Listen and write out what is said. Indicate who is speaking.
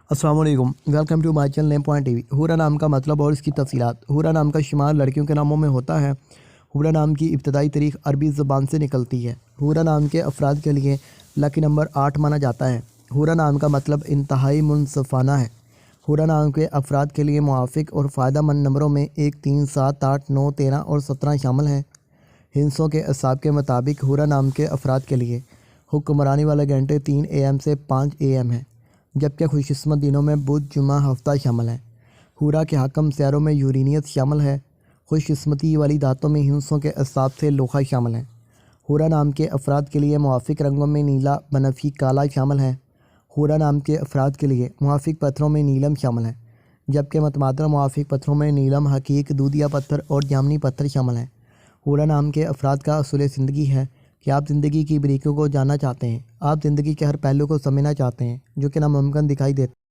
Speaker 1: अस्सलाम वालेकुम, welcome to my channel name point TV. हूरा नाम का मतलब और इसकी तफसीलात। हूरा नाम का शुमार लड़कियों के नामों में होता है। हूरा नाम की इब्तदाई तारीख अरबी ज़बान से निकलती है। हूरा नाम के अफराद के लिए लकी नंबर 8 माना जाता है। हूरा नाम का मतलब इंतहाई मुनसफ़ाना है। हूरा नाम के अफराद के लिए मुआफ़िक और फ़ायदेमंद नंबरों में 1, 3, 7, 8, 9, 13 और 17 शामिल हैं। हिंसों के असाब के मुताबिक हूरा नाम के अफराद के लिए हुक्मरानी वाले घंटे 3 AM से 5 AM हैं, जबकि खुशकिस्मत दिनों में बुध, जुमा, हफ्ता शामिल हैं। हूरा के हाकम स्यारों में यूरेनियस शामिल है। खुशकिस्मती वाली धातों में हिंसों के असाब से लोहा शामिल है। हूरा नाम के अफराद के लिए मुआफ़िक रंगों में नीला, बनफी, काला शामिल है। हूरा नाम के अफराद के लिए मुआफ़िक पत्थरों में नीलम शामिल है, जबकि मतमादल मुआफ़िक पत्थरों में नीलम, हकीक, दूधिया पत्थर और जामनी पत्थर शामिल हैं। हूरा नाम के अफराद का असूल ज़िंदगी है कि आप ज़िंदगी की बारीकियों को जानना चाहते हैं। आप ज़िंदगी के हर पहलू को समझना चाहते हैं जो कि नामुमकिन दिखाई देता है।